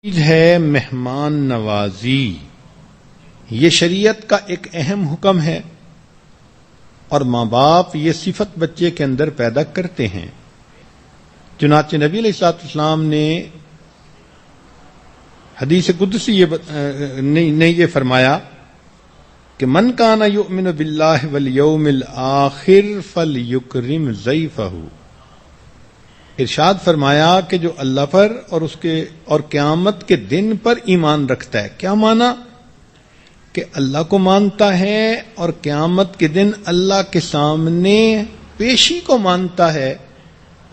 ہے مہمان نوازی، یہ شریعت کا ایک اہم حکم ہے اور ماں باپ یہ صفت بچے کے اندر پیدا کرتے ہیں۔ چنانچہ نبی علیہ الصلوۃ والسلام نے حدیث قدسی نے یہ فرمایا کہ من کان یؤمن باللہ والیوم الآخر فلیکرم ضیفہ۔ ارشاد فرمایا کہ جو اللہ پر اور قیامت کے دن پر ایمان رکھتا ہے، کیا مانا کہ اللہ کو مانتا ہے اور قیامت کے دن اللہ کے سامنے پیشی کو مانتا ہے،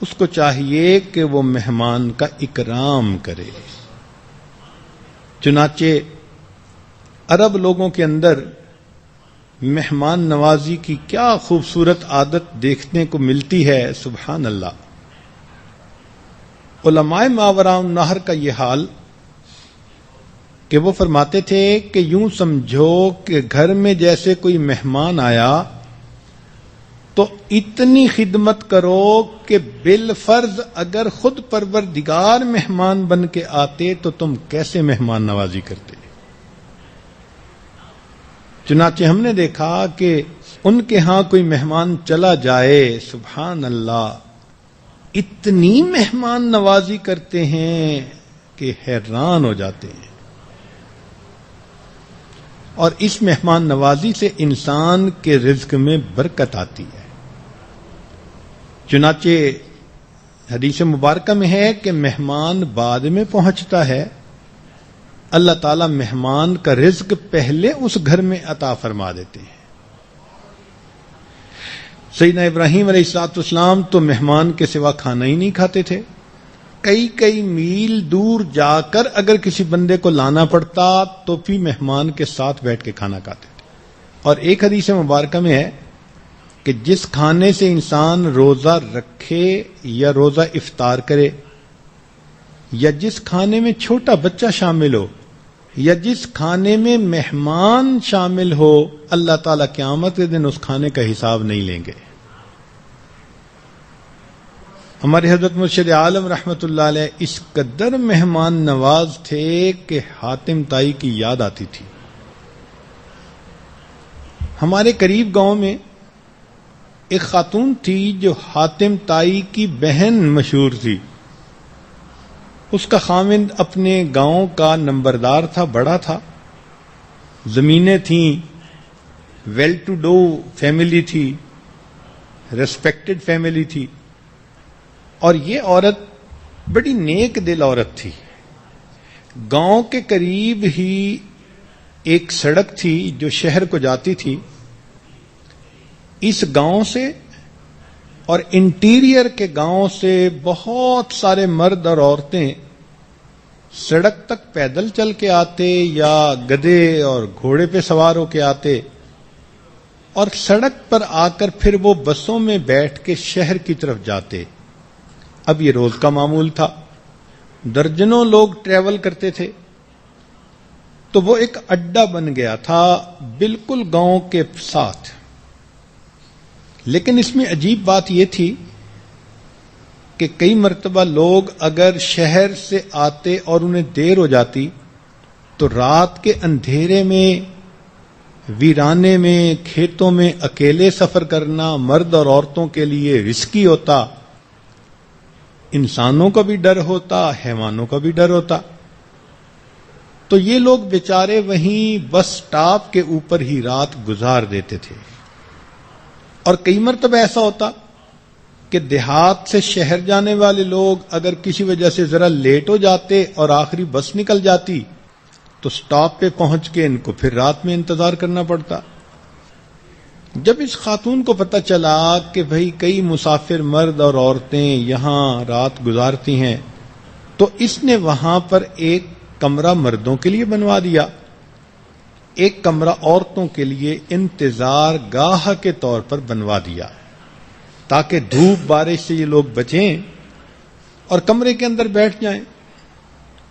اس کو چاہیے کہ وہ مہمان کا اکرام کرے۔ چنانچہ عرب لوگوں کے اندر مہمان نوازی کی کیا خوبصورت عادت دیکھنے کو ملتی ہے، سبحان اللہ۔ علماء ماوراء النہر کا یہ حال کہ وہ فرماتے تھے کہ یوں سمجھو کہ گھر میں جیسے کوئی مہمان آیا تو اتنی خدمت کرو کہ بالفرض اگر خود پروردگار مہمان بن کے آتے تو تم کیسے مہمان نوازی کرتے۔ چنانچہ ہم نے دیکھا کہ ان کے ہاں کوئی مہمان چلا جائے، سبحان اللہ، اتنی مہمان نوازی کرتے ہیں کہ حیران ہو جاتے ہیں۔ اور اس مہمان نوازی سے انسان کے رزق میں برکت آتی ہے۔ چنانچہ حدیث مبارکہ میں ہے کہ مہمان بعد میں پہنچتا ہے، اللہ تعالی مہمان کا رزق پہلے اس گھر میں عطا فرما دیتے ہیں۔ سیدنا ابراہیم علیہ السلام تو مہمان کے سوا کھانا ہی نہیں کھاتے تھے، کئی میل دور جا کر اگر کسی بندے کو لانا پڑتا تو بھی مہمان کے ساتھ بیٹھ کے کھانا کھاتے تھے۔ اور ایک حدیث مبارکہ میں ہے کہ جس کھانے سے انسان روزہ رکھے یا روزہ افطار کرے، یا جس کھانے میں چھوٹا بچہ شامل ہو، یا جس کھانے میں مہمان شامل ہو، اللہ تعالیٰ قیامت کے دن اس کھانے کا حساب نہیں لیں گے۔ ہمارے حضرت مرشد عالم رحمت اللہ علیہ اس قدر مہمان نواز تھے کہ حاتم طائی کی یاد آتی تھی۔ ہمارے قریب گاؤں میں ایک خاتون تھی جو حاتم طائی کی بہن مشہور تھی۔ اس کا خاوند اپنے گاؤں کا نمبردار تھا، بڑا تھا، زمینیں تھیں، ویل ٹو ڈو فیملی تھی، ریسپیکٹڈ فیملی تھی، اور یہ عورت بڑی نیک دل عورت تھی۔ گاؤں کے قریب ہی ایک سڑک تھی جو شہر کو جاتی تھی۔ اس گاؤں سے اور انٹیریئر کے گاؤں سے بہت سارے مرد اور عورتیں سڑک تک پیدل چل کے آتے یا گدھے اور گھوڑے پہ سوار ہو کے آتے، اور سڑک پر آ کر پھر وہ بسوں میں بیٹھ کے شہر کی طرف جاتے۔ اب یہ روز کا معمول تھا، درجنوں لوگ ٹریول کرتے تھے، تو وہ ایک اڈا بن گیا تھا بالکل گاؤں کے ساتھ۔ لیکن اس میں عجیب بات یہ تھی کہ کئی مرتبہ لوگ اگر شہر سے آتے اور انہیں دیر ہو جاتی تو رات کے اندھیرے میں، ویرانے میں، کھیتوں میں اکیلے سفر کرنا مرد اور عورتوں کے لیے رسکی ہوتا۔ انسانوں کا بھی ڈر ہوتا، حیوانوں کا بھی ڈر ہوتا۔ تو یہ لوگ بیچارے وہیں بس سٹاپ کے اوپر ہی رات گزار دیتے تھے۔ اور کئی مرتبہ ایسا ہوتا کہ دیہات سے شہر جانے والے لوگ اگر کسی وجہ سے ذرا لیٹ ہو جاتے اور آخری بس نکل جاتی تو سٹاپ پہ پہنچ کے ان کو پھر رات میں انتظار کرنا پڑتا۔ جب اس خاتون کو پتہ چلا کہ بھئی کئی مسافر مرد اور عورتیں یہاں رات گزارتی ہیں، تو اس نے وہاں پر ایک کمرہ مردوں کے لیے بنوا دیا، ایک کمرہ عورتوں کے لیے انتظار گاہ کے طور پر بنوا دیا، تاکہ دھوپ بارش سے یہ لوگ بچیں اور کمرے کے اندر بیٹھ جائیں۔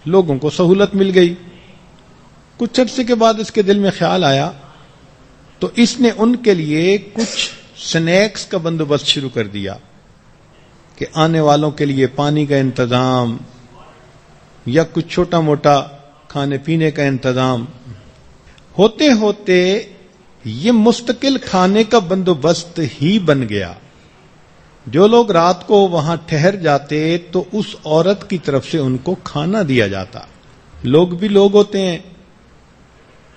لوگوں کو سہولت مل گئی۔ کچھ عرصے کے بعد اس کے دل میں خیال آیا تو اس نے ان کے لیے کچھ سنیکس کا بندوبست شروع کر دیا کہ آنے والوں کے لیے پانی کا انتظام، یا کچھ چھوٹا موٹا کھانے پینے کا انتظام ہوتے ہوتے یہ مستقل کھانے کا بندوبست ہی بن گیا. جو لوگ رات کو وہاں ٹھہر جاتے تو اس عورت کی طرف سے ان کو کھانا دیا جاتا. لوگ بھی لوگ ہوتے ہیں،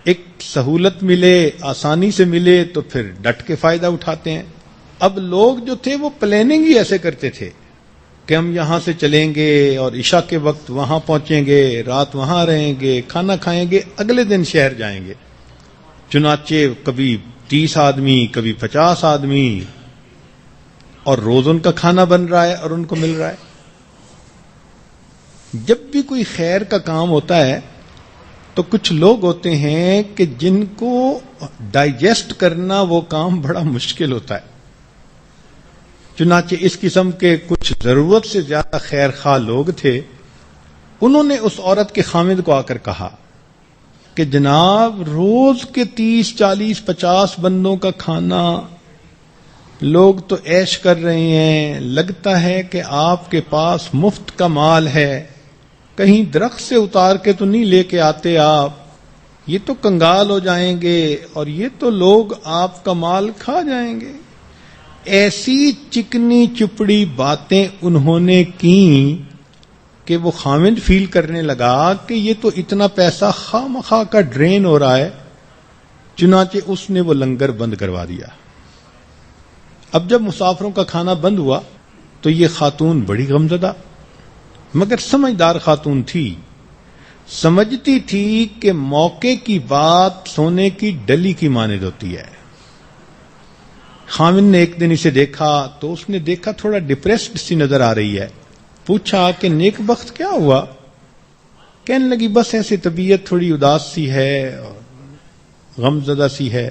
ایک سہولت ملے، آسانی سے ملے تو پھر ڈٹ کے فائدہ اٹھاتے ہیں. اب لوگ جو تھے وہ پلاننگ ہی ایسے کرتے تھے کہ ہم یہاں سے چلیں گے اور عشاء کے وقت وہاں پہنچیں گے، رات وہاں رہیں گے، کھانا کھائیں گے، اگلے دن شہر جائیں گے. چنانچہ کبھی 30 آدمی، کبھی 50 آدمی، اور روز ان کا کھانا بن رہا ہے اور ان کو مل رہا ہے. جب بھی کوئی خیر کا کام ہوتا ہے تو کچھ لوگ ہوتے ہیں کہ جن کو ڈائجسٹ کرنا وہ کام بڑا مشکل ہوتا ہے. چنانچہ اس قسم کے کچھ ضرورت سے زیادہ خیر خواہ لوگ تھے. انہوں نے اس عورت کے خامد کو آ کر کہا کہ جناب روز کے 30، 40، 50 بندوں کا کھانا، لوگ تو عیش کر رہے ہیں، لگتا ہے کہ آپ کے پاس مفت کا مال ہے، کہیں درخت سے اتار کے تو نہیں لے کے آتے آپ، یہ تو کنگال ہو جائیں گے اور یہ تو لوگ آپ کا مال کھا جائیں گے. ایسی چکنی چپڑی باتیں انہوں نے کی کہ وہ خامد فیل کرنے لگا کہ یہ تو اتنا پیسہ خواہ مخواہ کا ڈرین ہو رہا ہے. چنانچہ اس نے وہ لنگر بند کروا دیا. اب جب مسافروں کا کھانا بند ہوا تو یہ خاتون بڑی غمزدہ مگر سمجھدار خاتون تھی. سمجھتی تھی کہ موقع کی بات سونے کی ڈلی کی مانند ہوتی ہے. خامد نے ایک دن اسے دیکھا تو اس نے دیکھا تھوڑا ڈپریسڈ سی نظر آ رہی ہے. پوچھا کہ نیک بخت کیا ہوا؟ کہنے لگی بس ایسے طبیعت تھوڑی اداس سی ہے اور غمزدہ سی ہے.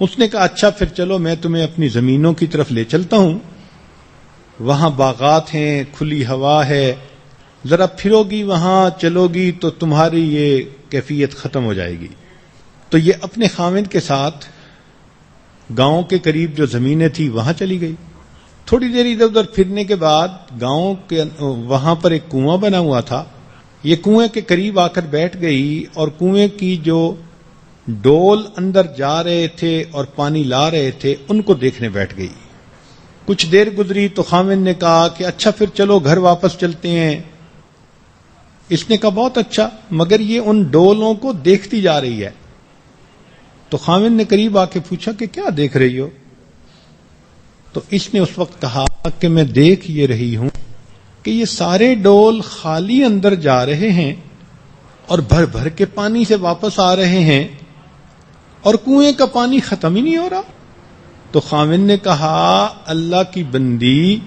اس نے کہا اچھا پھر چلو میں تمہیں اپنی زمینوں کی طرف لے چلتا ہوں، وہاں باغات ہیں، کھلی ہوا ہے، ذرا پھرو گی وہاں چلو گی تو تمہاری یہ کیفیت ختم ہو جائے گی. تو یہ اپنے خامد کے ساتھ گاؤں کے قریب جو زمینیں تھی وہاں چلی گئی. تھوڑی دیر ادھر ادھر پھرنے کے بعد گاؤں کے وہاں پر ایک کنواں بنا ہوا تھا. یہ کنویں کے قریب آ کر بیٹھ گئی اور کنویں کی جو ڈول اندر جا رہے تھے اور پانی لا رہے تھے ان کو دیکھنے بیٹھ گئی. کچھ دیر گزری تو خامد نے کہا کہ اچھا پھر چلو گھر واپس چلتے ہیں. اس نے کہا بہت اچھا، مگر یہ ان ڈولوں کو دیکھتی جا رہی ہے. تو خامد نے قریب آ کے پوچھا کہ کیا دیکھ رہی ہو؟ تو اس نے اس وقت کہا کہ میں دیکھ یہ رہی ہوں کہ یہ سارے ڈول خالی اندر جا رہے ہیں اور بھر بھر کے پانی سے واپس آ رہے ہیں اور کنویں کا پانی ختم ہی نہیں ہو رہا. تو خامد نے کہا اللہ کی بندی،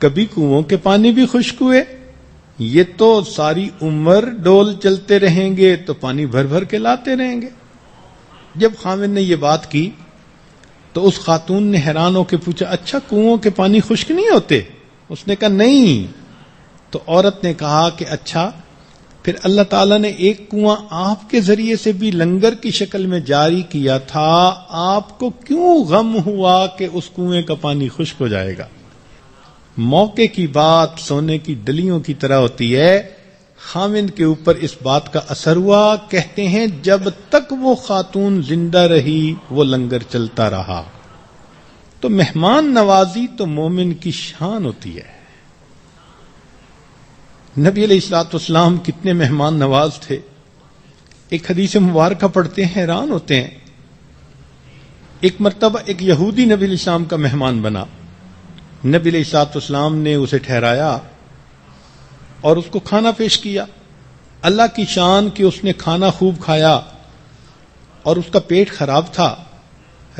کبھی کنووں کے پانی بھی خشک ہوئے؟ یہ تو ساری عمر ڈول چلتے رہیں گے تو پانی بھر بھر کے لاتے رہیں گے. جب خامد نے یہ بات کی تو اس خاتون نے حیران ہو کے پوچھا اچھا کنووں کے پانی خشک نہیں ہوتے؟ اس نے کہا نہیں. تو عورت نے کہا کہ اچھا پھر اللہ تعالیٰ نے ایک کنواں آپ کے ذریعے سے بھی لنگر کی شکل میں جاری کیا تھا، آپ کو کیوں غم ہوا کہ اس کنویں کا پانی خشک ہو جائے گا؟ موقع کی بات سونے کی ڈلیوں کی طرح ہوتی ہے. خامد کے اوپر اس بات کا اثر ہوا. کہتے ہیں جب تک وہ خاتون زندہ رہی وہ لنگر چلتا رہا. تو مہمان نوازی تو مومن کی شان ہوتی ہے. نبی علیہ الصلوۃ والسلام کتنے مہمان نواز تھے. ایک حدیث مبارکہ پڑھتے ہیں حیران ہوتے ہیں. ایک مرتبہ ایک یہودی نبی علیہ السلام کا مہمان بنا. نبی علیہ الصلوۃ والسلام نے اسے ٹھہرایا اور اس کو کھانا پیش کیا. اللہ کی شان کہ اس نے کھانا خوب کھایا اور اس کا پیٹ خراب تھا.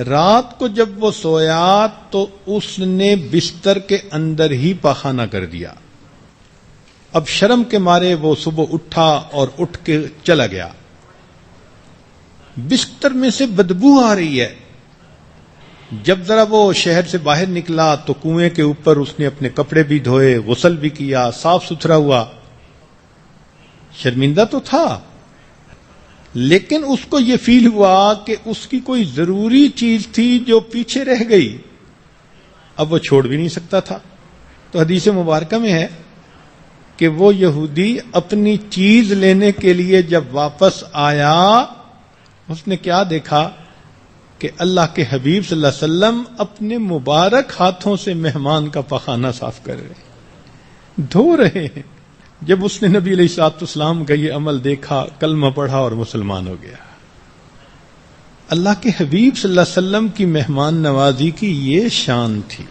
رات کو جب وہ سویا تو اس نے بستر کے اندر ہی پاخانہ کر دیا. اب شرم کے مارے وہ صبح اٹھا اور اٹھ کے چلا گیا. بستر میں سے بدبو آ رہی ہے. جب ذرا وہ شہر سے باہر نکلا تو کنویں کے اوپر اس نے اپنے کپڑے بھی دھوئے، غسل بھی کیا، صاف ستھرا ہوا. شرمندہ تو تھا لیکن اس کو یہ فیل ہوا کہ اس کی کوئی ضروری چیز تھی جو پیچھے رہ گئی. اب وہ چھوڑ بھی نہیں سکتا تھا. تو حدیث مبارکہ میں ہے کہ وہ یہودی اپنی چیز لینے کے لیے جب واپس آیا، اس نے کیا دیکھا کہ اللہ کے حبیب صلی اللہ علیہ وسلم اپنے مبارک ہاتھوں سے مہمان کا پخانہ صاف کر رہے، دھو رہے ہیں۔ جب اس نے نبی علیہ الصلوۃ والسلام کا یہ عمل دیکھا، کلمہ پڑھا اور مسلمان ہو گیا۔ اللہ کے حبیب صلی اللہ علیہ وسلم کی مہمان نوازی کی یہ شان تھی۔